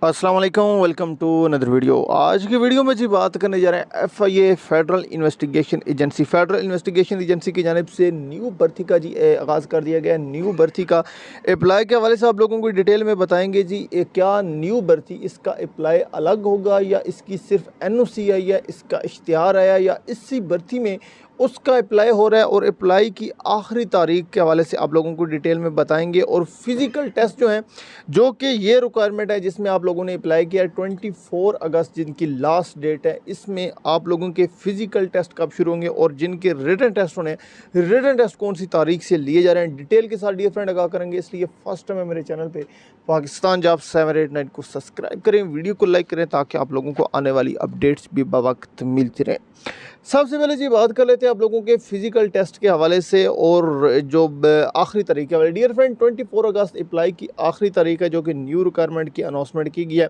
अस्सलाम वालेकुम, welcome to another video. आज की वीडियो में जी बात करने जा रहे हैं FIA फेडरल इन्वेस्टिगेशन एजेंसी की जानिब से न्यू भर्ती का जी आगाज़ कर दिया गया। न्यू भर्ती का अप्लाई के हवाले से आप लोगों को डिटेल में बताएंगे जी। क्या न्यू भर्ती इसका अप्लाई अलग होगा या इसकी सिर्फ NOC आई है, इसका इश्तिहार आया या इसी भर्ती में उसका अप्लाई हो रहा है और अप्लाई की आखिरी तारीख के हवाले से आप लोगों को डिटेल में बताएंगे। और फिज़िकल टेस्ट जो हैं, जो कि ये रिक्वायरमेंट है जिसमें आप लोगों ने अप्लाई किया 24 अगस्त जिनकी लास्ट डेट है, इसमें आप लोगों के फ़िज़िकल टेस्ट कब शुरू होंगे और जिनके रिटन टेस्ट होने रिटन टेस्ट कौन सी तारीख से लिए जा रहे हैं, डिटेल के साथ डियर फ्रेंड आगाह करेंगे। इसलिए फर्स्ट टाइम है मेरे चैनल पे पाकिस्तान जॉब 789 को सब्सक्राइब करें, वीडियो को लाइक करें ताकि आप लोगों को आने वाली अपडेट्स भी बवक्त मिलती रहें। सबसे पहले जी बात कर लेते हैं आप लोगों के फ़िज़िकल टेस्ट के हवाले से और जो आखिरी तारीख है डियर फ्रेंड 24 अगस्त अप्लाई की आखिरी तारीख है, जो कि न्यू रिक्वायरमेंट की अनाउंसमेंट की गई है।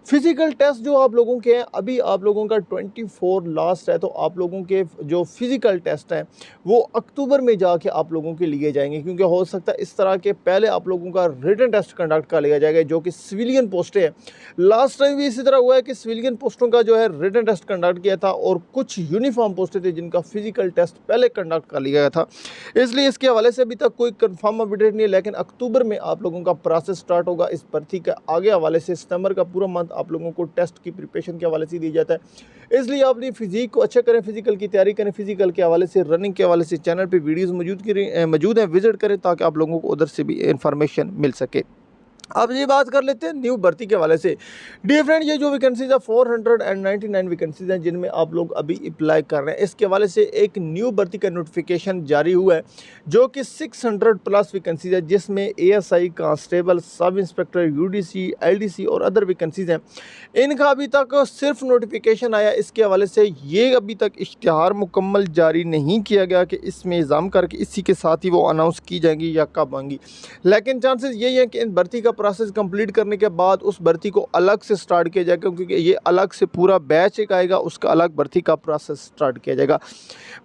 फ़िज़िकल टेस्ट जो आप लोगों के हैं, अभी आप लोगों का 24 लास्ट है, तो आप लोगों के जो फ़िज़िकल टेस्ट हैं वो अक्टूबर में जाके आप लोगों के लिए जाएंगे, क्योंकि हो सकता है इस तरह के पहले आप लोगों का रिटन टेस्ट कंडक्ट कर लिया जाएगा, जो कि सिविलियन पोस्टें हैं। लास्ट टाइम भी इसी तरह हुआ है कि सिविलियन पोस्टों का जो है रिटन टेस्ट कंडक्ट किया था और कुछ यूनिफॉर्म पोस्टें थी जिनका फिजिकल टेस्ट पहले कंडक्ट कर लिया गया था। इसलिए इसके हवाले से अभी तक कोई कंफर्म अपडेट नहीं है, लेकिन अक्टूबर में आप लोगों का प्रोसेस स्टार्ट होगा इस भर्ती के आगे हवाले से। सितंबर का पूरा मंथ आप लोगों को टेस्ट की प्रिपरेशन के हवाले से दिया जाता है, इसलिए आप अपनी फिजिक को अच्छा करें, फिजिकल की तैयारी करें। फिजिकल के हवाले से, रनिंग के हवाले से चैनल पर वीडियोज़ मौजूद हैं, विजिट करें ताकि आप लोगों को उधर से भी इंफॉर्मेशन मिल सके। अब ये बात कर लेते हैं न्यू भर्ती के हवाले से। डियर फ्रेंड, ये जो वैकेंसीज है 499 वैकेंसीज हैं जिनमें आप लोग अभी अप्लाई कर रहे हैं। इसके हवाले से एक न्यू भर्ती का नोटिफिकेशन जारी हुआ है, जो कि 600 प्लस वैकेंसीज है, जिसमें ASI, constable, sub inspector, UDC, LDC और अदर वैकेंसीज हैं। इनका अभी तक सिर्फ नोटिफिकेशन आया। इसके हवाले से ये अभी तक इश्तिहार मुकम्मल जारी नहीं किया गया कि इसमें इज़ाम करके इसी के साथ ही वो अनाउंस की जाएंगी या कब आएंगी, लेकिन चांसेस यही है कि इन भर्ती का प्रोसेस कंप्लीट करने के बाद उस भर्ती को अलग से स्टार्ट किया जाएगा, क्योंकि ये अलग से पूरा बैच एक आएगा, उसका अलग भर्ती का प्रोसेस स्टार्ट किया जाएगा।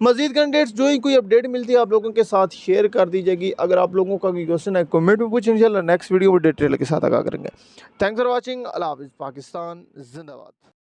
मजीद कैंडिडेट्स जो ही कोई अपडेट मिलती है आप लोगों के साथ शेयर कर दी जाएगी। अगर आप लोगों का कोई क्वेश्चन है कमेंट में पूछें, इंशाल्लाह नेक्स्ट वीडियो में डिटेल के साथ आगाह करेंगे। Thanks for watching. अल्लाह हाफिज़। पाकिस्तान जिंदाबाद।